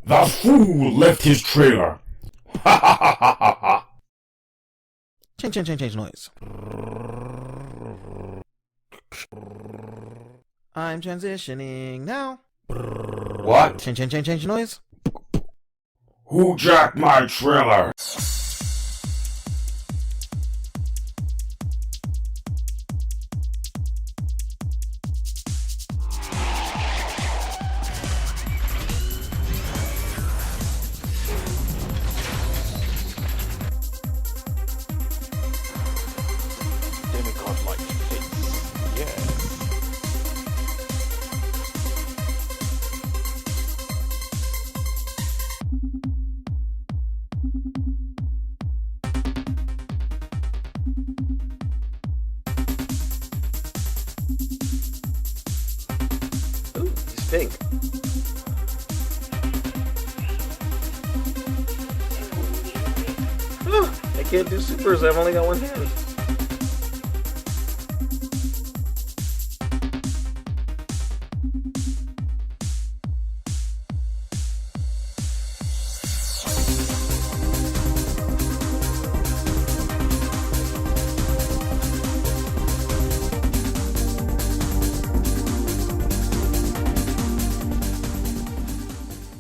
The fool left his trailer. Ha ha ha ha ha ha. Change noise. I'm transitioning now. What? Change noise. Who jacked my trailer? Demigod-like face, yeah. Ooh, he's pink. I can't do supers, I've only got one hand.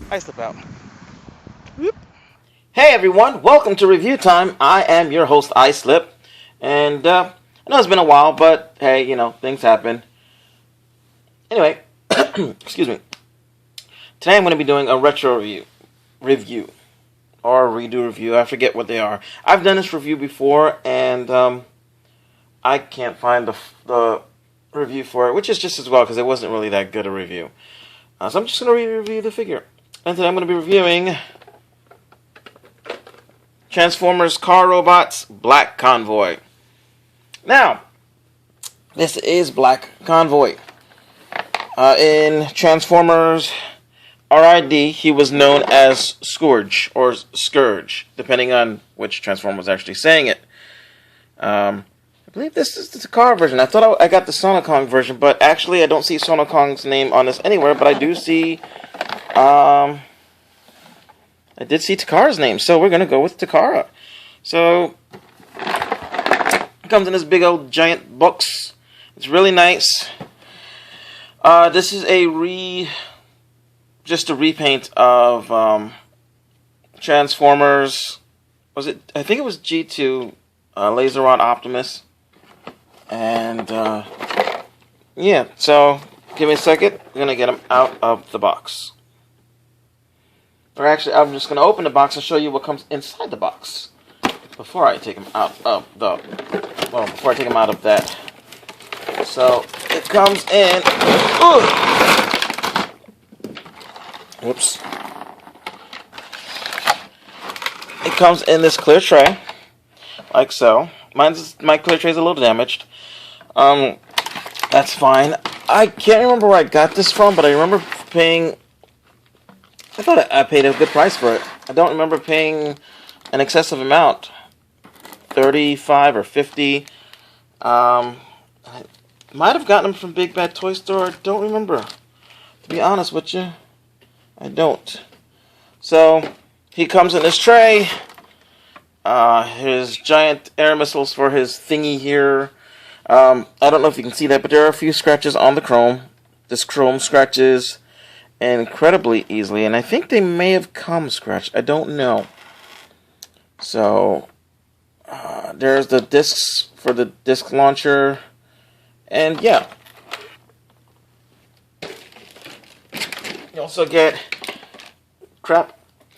I slip out. Hey everyone, welcome to Review Time. I am your host, iSlip. And I know it's been a while, but hey, you know, things happen. Anyway, excuse me. Today I'm going to be doing a retro review. Or a redo review, I forget what they are. I've done this review before, and I can't find the review for it, which is just as well, because it wasn't really that good a review. So I'm just going to review the figure. And today I'm going to be reviewing Transformers Car Robots Black Convoy. Now, this is Black Convoy. In Transformers r.i.d, he was known as Scourge, or Scourge, depending on which Transformer was actually saying it. I believe this is the Takara version. I thought I got the Sonokong version, but actually I don't see Sonokong's name on this anywhere, but I do see... I did see Takara's name, so we're going to go with Takara. So, it comes in this big old giant box. It's really nice. This is just a repaint of Transformers. I think it was G2, Laseron Optimus. And, yeah, so, give me a second. We're going to get him out of the box. Or actually, I'm just going to open the box and show you what comes inside the box before I take him out of before I take him out of that. So, it comes in... Whoops. It comes in this clear tray, like so. My clear tray is a little damaged. That's fine. I can't remember where I got this from, but I remember paying... I thought I paid a good price for it. I don't remember paying an excessive amount. 35 or 50. I might have gotten them from Big Bad Toy Store. I don't remember. To be honest with you, I don't. So, he comes in this tray. His giant air missiles for his thingy here. I don't know if you can see that, but there are a few scratches on the chrome. This chrome scratches incredibly easily, and I think they may have come scratched. I don't know. So, there's the discs for the disc launcher, and yeah. You also get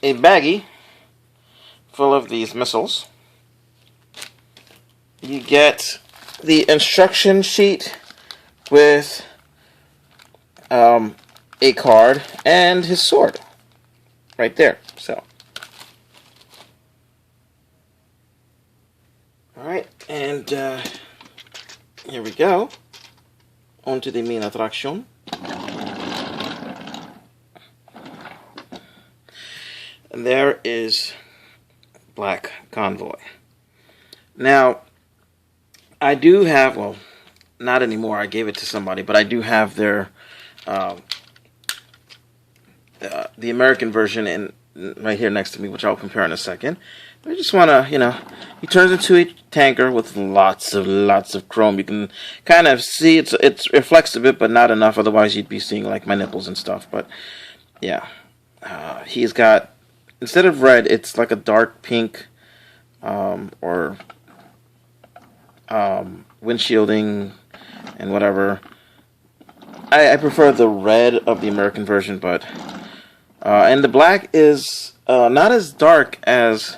a baggie full of these missiles. You get the instruction sheet with a card and his sword right there. So, alright, and here we go. On to the main attraction. And there is Black Convoy. Now, I do have, well, not anymore, I gave it to somebody, but I do have their the American version in right here next to me, which I'll compare in a second. I just want to, he turns into a tanker with lots of chrome. You can kind of see it reflects a bit, but not enough. Otherwise, you'd be seeing like my nipples and stuff. But yeah, he's got, instead of red, it's like a dark pink, or windshielding and whatever. I prefer the red of the American version, but and the black is not as dark as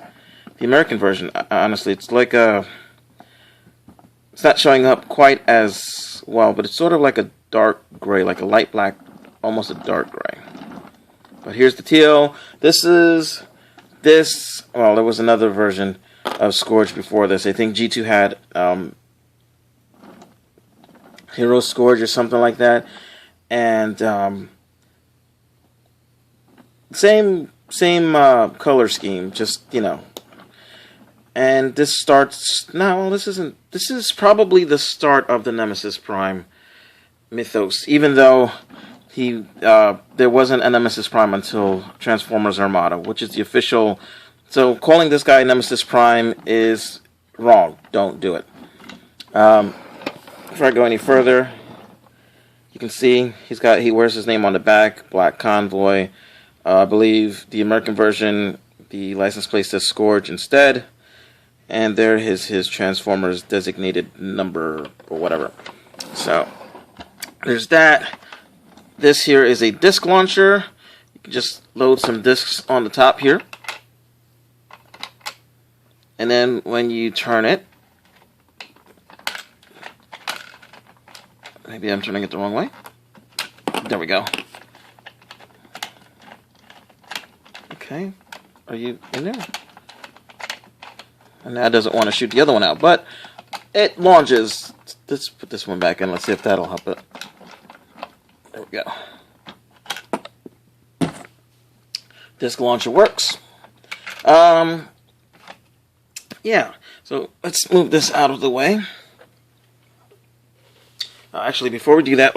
the American version. Honestly, it's like it's not showing up quite as well, but it's sort of like a dark gray, like a light black, almost a dark gray. But here's the teal. Well, there was another version of Scourge before this. I think G2 had Hero Scourge or something like that, and same color scheme, just and this starts now. This is probably the start of the Nemesis Prime mythos, even though there wasn't a Nemesis Prime until Transformers Armada, which is the official. So calling this guy Nemesis Prime is wrong. Don't do it. Before I go any further, you can see he wears his name on the back, Black Convoy. I believe the American version, the license plate says Scourge instead, and there is his Transformers designated number or whatever. So there's that. This here is a disc launcher. You can just load some discs on the top here, and then when you turn it, maybe I'm turning it the wrong way. There we go. Okay, are you in there? And now it doesn't want to shoot the other one out, but it launches. Let's put this one back in. Let's see if that'll help it. There we go. Disc launcher works. Yeah, so let's move this out of the way. Actually, before we do that,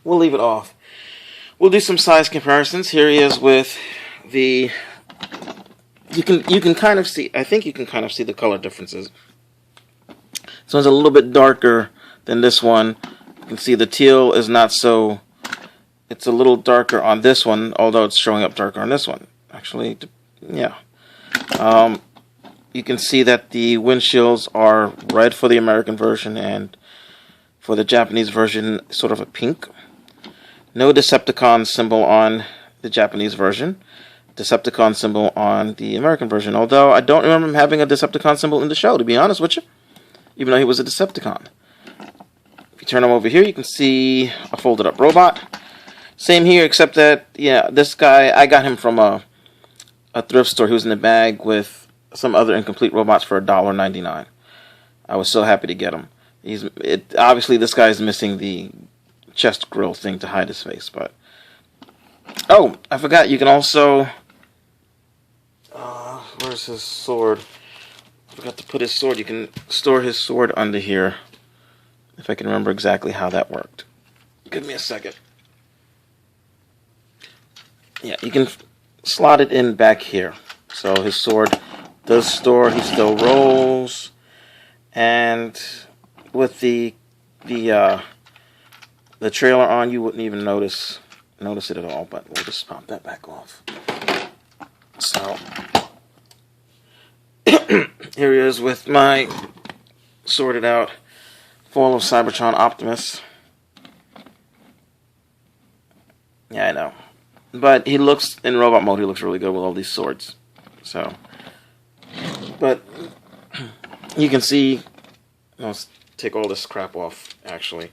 we'll leave it off. We'll do some size comparisons. Here he is with the. You can kind of see. I think you can kind of see the color differences. This one's a little bit darker than this one. You can see the teal is not so. It's a little darker on this one, although it's showing up darker on this one. Actually, yeah. You can see that the windshields are red for the American version, and for the Japanese version, sort of a pink. No Decepticon symbol on the Japanese version. Decepticon symbol on the American version. Although I don't remember him having a Decepticon symbol in the show, to be honest with you. Even though he was a Decepticon. If you turn him over here, you can see a folded up robot. Same here, except that, yeah, this guy, I got him from a thrift store. He was in a bag with some other incomplete robots for $1.99. I was so happy to get him. Obviously, this guy is missing the chest grill thing to hide his face, but oh, I forgot. You can also where's his sword? I forgot to put his sword. You can store his sword under here. If I can remember exactly how that worked. Give me a second. Yeah, you can slot it in back here. So his sword does store. He still rolls, and with the trailer on, you wouldn't even notice it at all. But we'll just pop that back off. So here he is with my sorted out Fall of Cybertron Optimus. Yeah, I know. But he looks, in robot mode, he looks really good with all these swords. So, but you can see, let's take all this crap off, actually.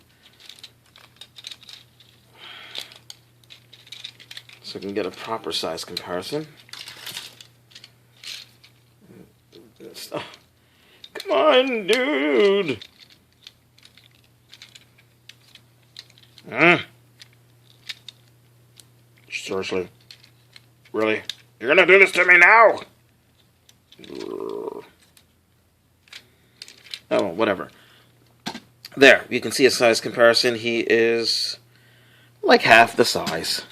So we can get a proper size comparison. Oh, come on, dude! Seriously? Really? You're gonna do this to me now? Oh, whatever. There, you can see a size comparison. He is like half the size.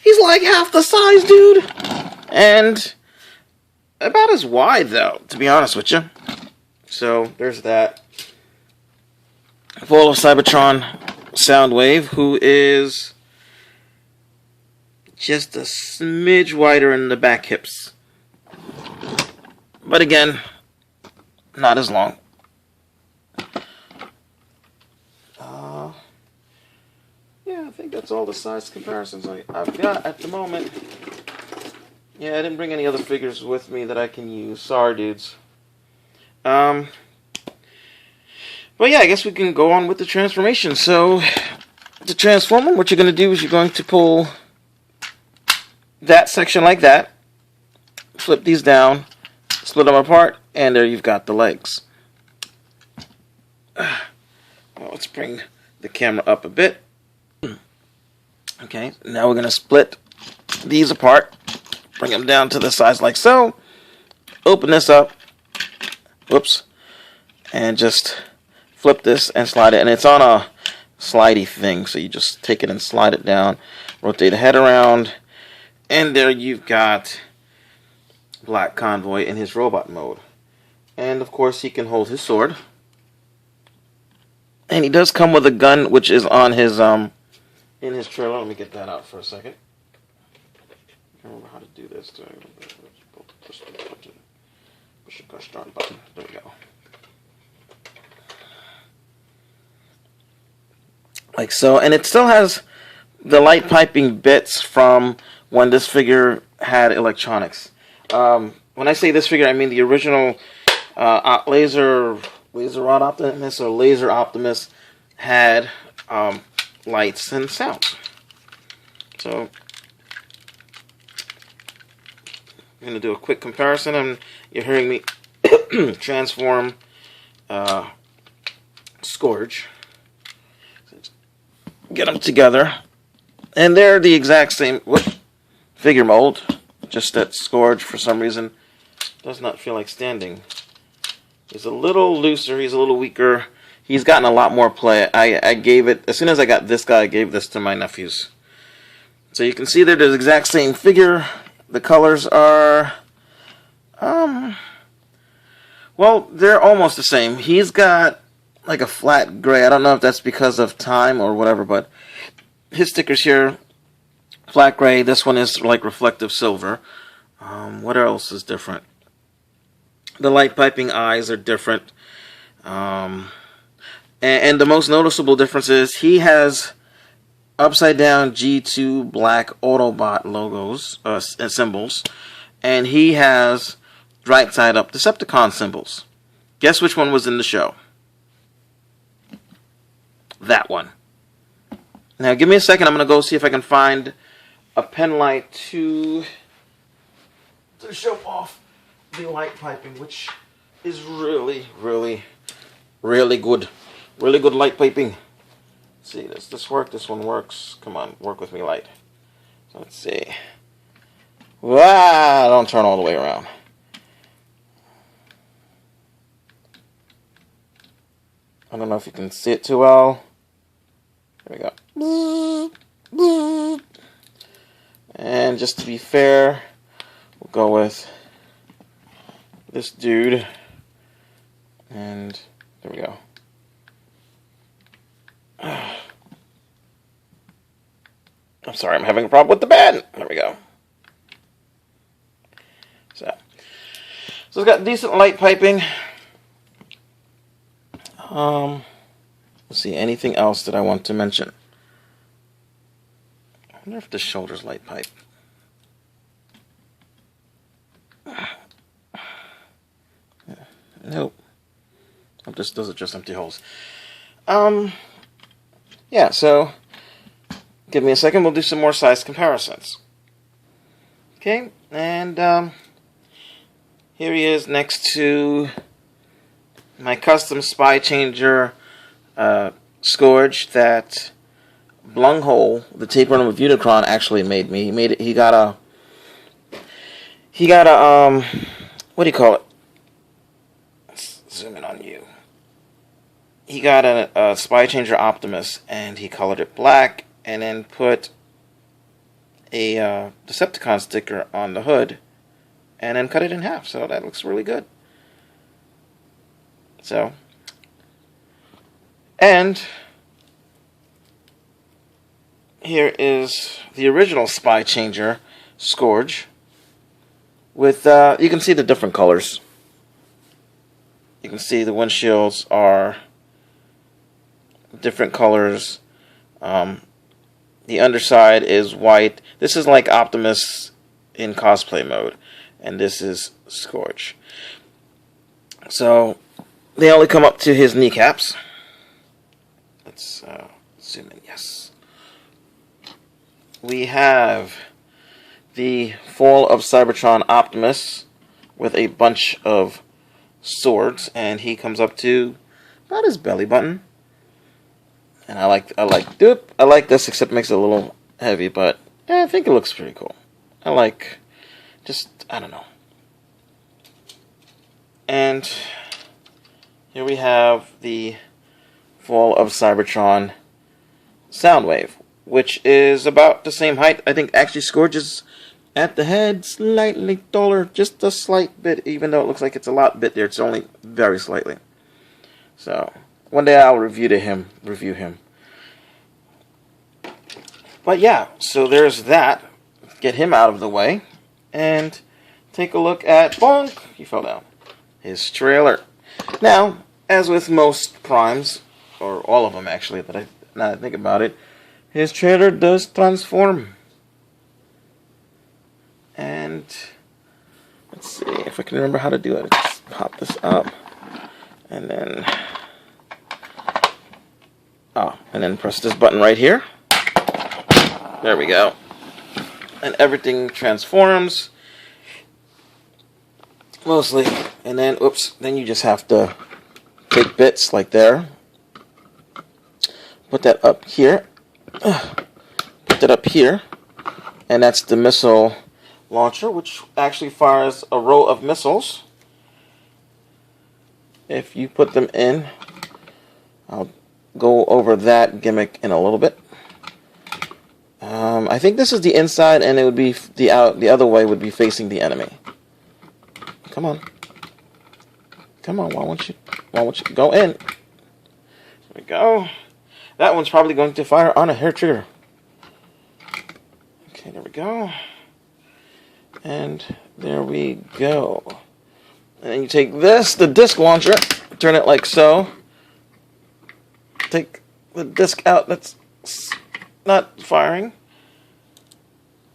He's like half the size, dude. And about as wide, though, to be honest with you. So, there's that. Full of Cybertron Soundwave, who is just a smidge wider in the back hips. But again, not as long. Yeah, I think that's all the size comparisons I've got at the moment. Yeah, I didn't bring any other figures with me that I can use. Sorry, dudes. But yeah, I guess we can go on with the transformation. So, to transform them, what you're going to do is you're going to pull that section like that, flip these down, split them apart, and there you've got the legs. Well, let's bring the camera up a bit. Okay, now we're going to split these apart, bring them down to the size like so, open this up, whoops, and just flip this and slide it, and it's on a slidey thing, so you just take it and slide it down, rotate the head around, and there you've got Black Convoy in his robot mode. And of course he can hold his sword, and he does come with a gun which is on his in his trailer. Let me get that out for a second. I can't remember how to do this. Push the button. Push the gosh darn button. There we go. Like so, and it still has the light piping bits from when this figure had electronics. When I say this figure, I mean the original Laser Rod Optimus or Laser Optimus had lights and sounds. So I'm going to do a quick comparison, and you're hearing me transform Scourge. Get them together, and they're the exact same figure mold, just that Scourge for some reason does not feel like standing. He's a little looser, he's a little weaker. He's gotten a lot more play. I gave it, as soon as I got this guy, I gave this to my nephews. So you can see they're the exact same figure. The colors are, well, they're almost the same. He's got like a flat gray. I don't know if that's because of time or whatever, but his stickers here, flat gray. This one is like reflective silver. What else is different? The light piping eyes are different. And the most noticeable difference is he has upside down G2 black Autobot logos and symbols, and he has right side up Decepticon symbols. Guess which one was in the show? That one. Now give me a second. I'm going to go see if I can find a pen light to show off the light piping, which is really good. Really good light piping. Let's see, does this work? This one works. Come on, work with me, light. So let's see. Wow, don't turn all the way around. I don't know if you can see it too well. There we go. And just to be fair, we'll go with this dude. And there we go. I'm sorry, I'm having a problem with the bed. There we go. So it's got decent light piping. Let's see, anything else that I want to mention? I wonder if the shoulder's light pipe. Nope. Those are just empty holes. Yeah, so give me a second, we'll do some more size comparisons. Okay, and here he is next to my custom Spy Changer Scourge that Blunghole, the tape runner with Unicron, actually made me. He got a what do you call it? Let's zoom in on you. He got a Spy Changer Optimus, and he colored it black, and then put a Decepticon sticker on the hood, and then cut it in half. So that looks really good. So, and here is the original Spy Changer Scourge. With you can see the different colors. You can see the windshields are different colors. The underside is white. This is like Optimus in cosplay mode, and this is Scourge. So they only come up to his kneecaps. Let's zoom in. Yes. We have the Fall of Cybertron Optimus with a bunch of swords, and he comes up to about his belly button. And I like this, except it makes it a little heavy, but yeah, I think it looks pretty cool. I don't know. And here we have the Fall of Cybertron Soundwave, which is about the same height. I think actually Scourge is at the head slightly taller, just a slight bit, even though it looks like it's a lot bit there. It's only very slightly. So one day I'll review him. But yeah, so there's that. Get him out of the way. And take a look at, bonk, he fell down, his trailer. Now, as with most primes, or all of them actually, now that I think about it, his trailer does transform. And let's see if I can remember how to do it. Just pop this up. And then press this button right here. There we go. And everything transforms. Mostly. And then, then you just have to take bits like there. Put that up here. Put that up here. And that's the missile launcher, which actually fires a row of missiles. If you put them in, I'll go over that gimmick in a little bit. I think this is the inside, and it would be the other way would be facing the enemy. Come on, why won't you go in? There we go. That one's probably going to fire on a hair trigger. Okay, there we go. And there we go. And then you take this, the disc launcher, turn it like so. Take the disc out that's not firing.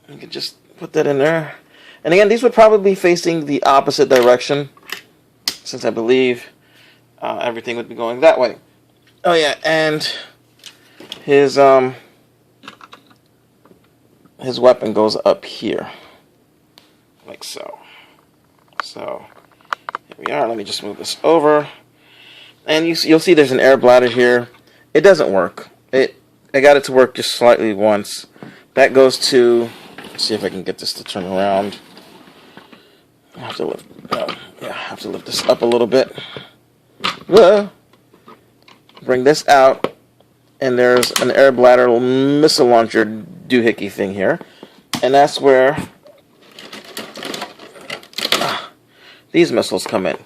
You can just put that in there. And again, these would probably be facing the opposite direction, since I believe everything would be going that way. Oh yeah, and his weapon goes up here, like so. So here we are. Let me just move this over, and you'll see there's an air bladder here. It doesn't work. I got it to work just slightly once. That goes to, let's see if I can get this to turn around. I have to lift this up a little bit. Whoa. Bring this out, and there's an air bladder missile launcher doohickey thing here, and that's where these missiles come in.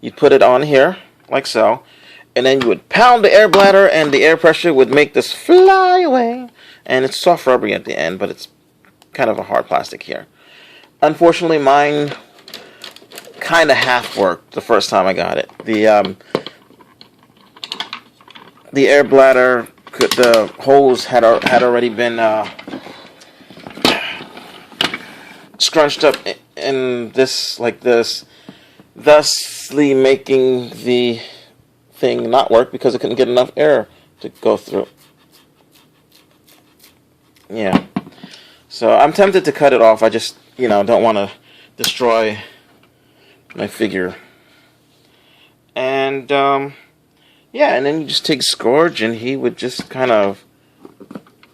You put it on here like so, and then you would pound the air bladder, and the air pressure would make this fly away. And it's soft rubbery at the end, but it's kind of a hard plastic here. Unfortunately, mine kind of half worked the first time I got it. The air bladder, the holes had already been scrunched up in this, like this, thusly making the thing not work because it couldn't get enough air to go through. Yeah. So I'm tempted to cut it off. I just, don't want to destroy my figure. And, yeah, and then you just take Scourge, and he would just kind of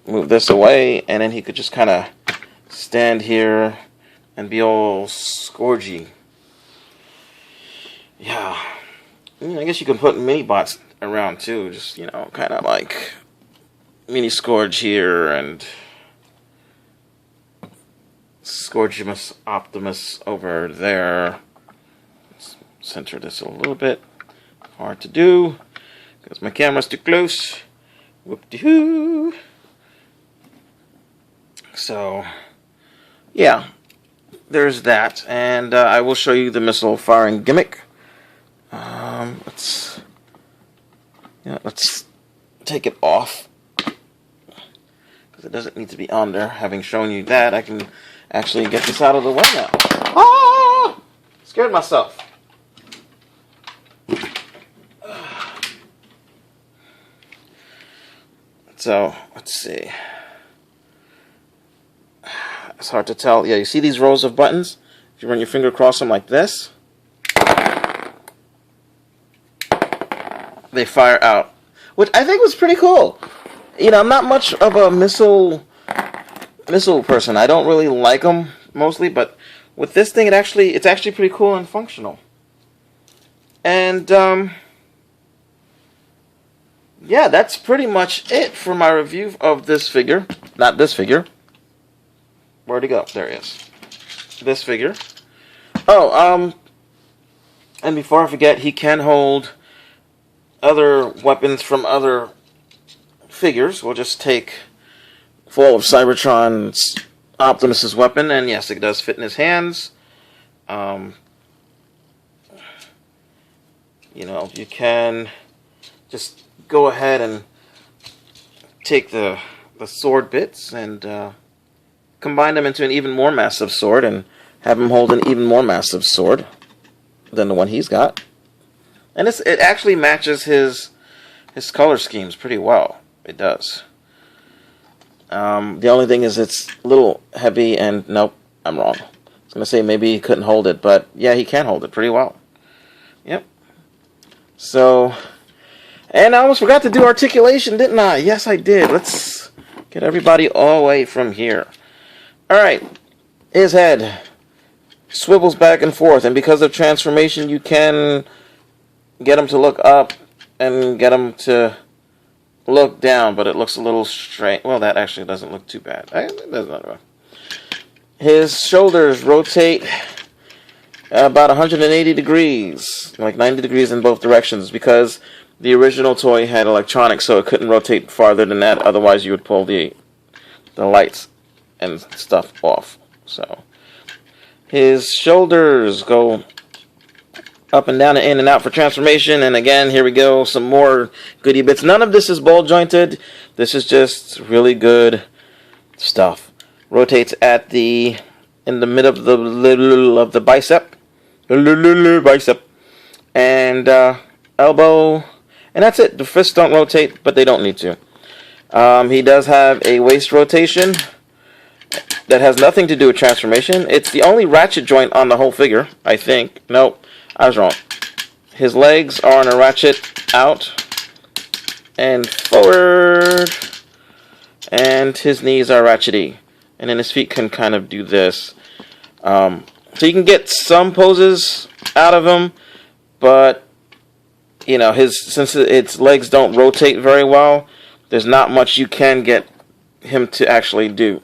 move this away, and then he could just kind of stand here and be all Scourgy. Yeah. I guess you can put mini bots around too, just, kind of like mini Scourge here, and Scourgimus Optimus over there. Let's center this a little bit. Hard to do because my camera's too close. Whoop-de-hoo. So, yeah, there's that, and I will show you the missile firing gimmick. Let's take it off because it doesn't need to be on there. Having shown you that, I can actually get this out of the way now. Ah! Scared myself. So, let's see. It's hard to tell. Yeah, you see these rows of buttons? If you run your finger across them like this, they fire out, which I think was pretty cool. You know, I'm not much of a missile person. I don't really like them mostly, but with this thing, it's actually pretty cool and functional. And yeah, that's pretty much it for my review of this figure. Not this figure. Where'd he go? There he is. This figure. Oh, and before I forget, he can hold other weapons from other figures. We'll just take Fall of Cybertron's Optimus's weapon, and yes, it does fit in his hands. You know, you can just go ahead and take the sword bits and combine them into an even more massive sword and have him hold an even more massive sword than the one he's got. And it actually matches his color schemes pretty well. It does. The only thing is it's a little heavy, and nope, I'm wrong. I was going to say maybe he couldn't hold it, but yeah, he can hold it pretty well. Yep. So, and I almost forgot to do articulation, didn't I? Yes, I did. Let's get everybody all the way from here. Alright, his head swivels back and forth, and because of transformation, you can get him to look up and get him to look down, but it looks a little strange. Well, that actually doesn't look too bad. It doesn't matter. His shoulders rotate about 180 degrees, like 90 degrees in both directions, because the original toy had electronics, so it couldn't rotate farther than that. Otherwise, you would pull the lights and stuff off. So his shoulders go up and down and in and out for transformation. And again, here we go, some more goodie bits. None of this is ball jointed. This is just really good stuff. Rotates in the middle of the bicep, and elbow, and that's it. The fists don't rotate, but they don't need to. He does have a waist rotation that has nothing to do with transformation. It's the only ratchet joint on the whole figure, I think. Nope, I was wrong. His legs are on a ratchet out and forward, and his knees are ratchety, and then his feet can kind of do this. So you can get some poses out of him, but you know, since its legs don't rotate very well, there's not much you can get him to actually do.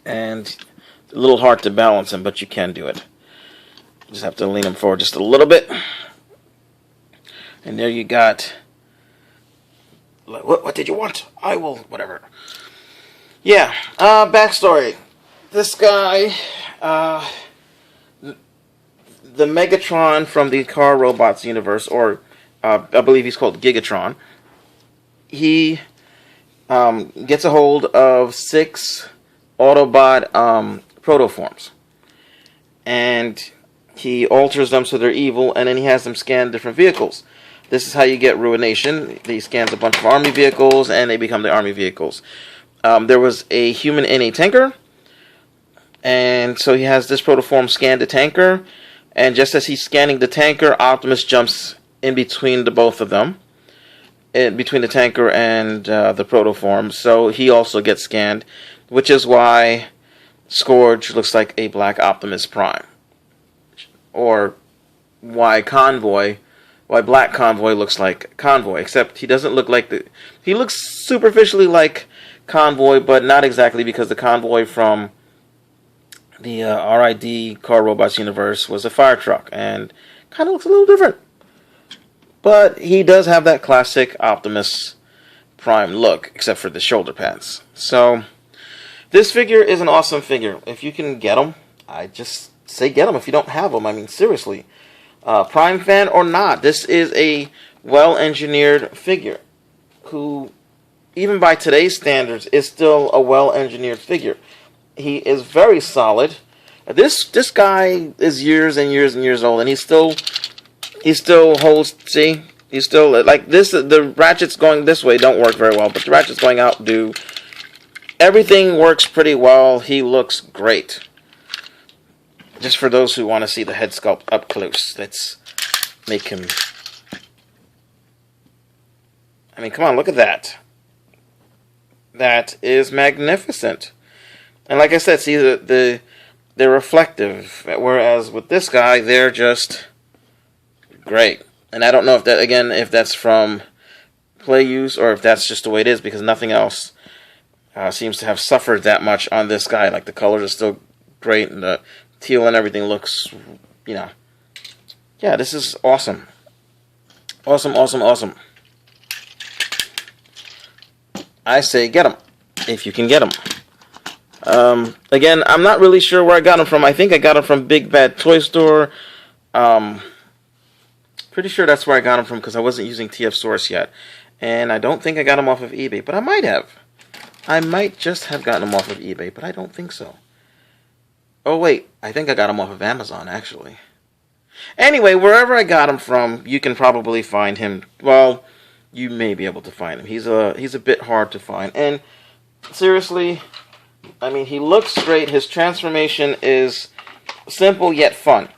And it's a little hard to balance him, but you can do it. You just have to lean him forward just a little bit. And there you got... What did you want? I will... Whatever. Yeah. Backstory. This guy... the Megatron from the Car Robots universe, or I believe he's called Gigatron. He gets a hold of 6 Autobot protoforms, and he alters them so they're evil, and then he has them scan different vehicles. This is how you get Ruination. He scans a bunch of army vehicles, and they become the army vehicles. There was a human in a tanker, and so he has this protoform scan the tanker, and just as he's scanning the tanker, Optimus jumps in between the both of them, between the tanker and the protoform, so he also gets scanned, which is why Scourge looks like a Black Optimus Prime, or why Convoy why Black Convoy looks like Convoy, except he doesn't look like the... He looks superficially like Convoy, but not exactly, because the Convoy from the r.i.d. Car Robots universe was a fire truck, and kind of looks a little different. But he does have that classic Optimus Prime look, except for the shoulder pads. So, this figure is an awesome figure. If you can get him, I just say get him if you don't have them. I mean, seriously. Prime fan or not, this is a well-engineered figure who, even by today's standards, is still a well-engineered figure. He is very solid. This guy is years and years and years old, and he still holds. See, he's still like this. The ratchets going this way don't work very well, but the ratchets going out do. Everything works pretty well. He looks great. Just for those who want to see the head sculpt up close, let's make him. I mean, come on, look at that. That is magnificent. And like I said, see, they're reflective, whereas with this guy, they're just great. And I don't know if that, again, if that's from play use or if that's just the way it is, because nothing else seems to have suffered that much on this guy. Like, the colors are still great, and the teal and everything looks, you know. Yeah, this is awesome. Awesome, awesome, awesome. I say get them, if you can get them. Again, I'm not really sure where I got them from. I think I got them from Big Bad Toy Store. Pretty sure that's where I got them from, because I wasn't using TF Source yet. And I don't think I got them off of eBay, but I might have. I might just have gotten them off of eBay, but I don't think so. Oh, wait. I think I got them off of Amazon, actually. Anyway, wherever I got him from, you can probably find him. Well, you may be able to find him. He's a bit hard to find. And seriously, I mean, he looks great. His transformation is simple yet fun.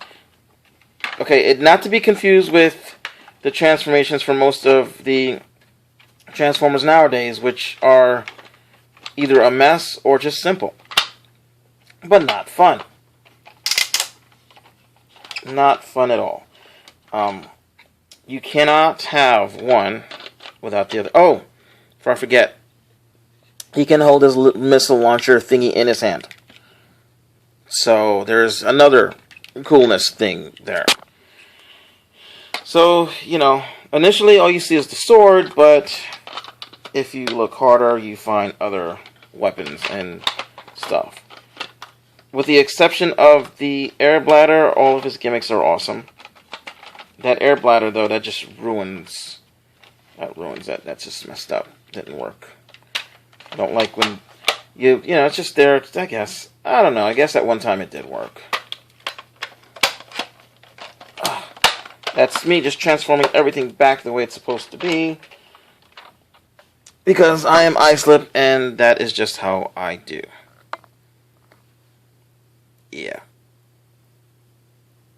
Okay, not to be confused with the transformations for most of the Transformers nowadays, which are either a mess or just simple. But not fun. Not fun at all. You cannot have one without the other. Oh, before I forget, he can hold his missile launcher thingy in his hand. So there's another coolness thing there. So, you know, initially all you see is the sword, but if you look harder, you find other weapons and stuff. With the exception of the air bladder, all of his gimmicks are awesome. That air bladder, though, that just ruins... That's just messed up. Didn't work. I don't like when you know, it's just there, I guess. I don't know. I guess at one time it did work. That's me just transforming everything back the way it's supposed to be. Because I am iSlip, and that is just how I do.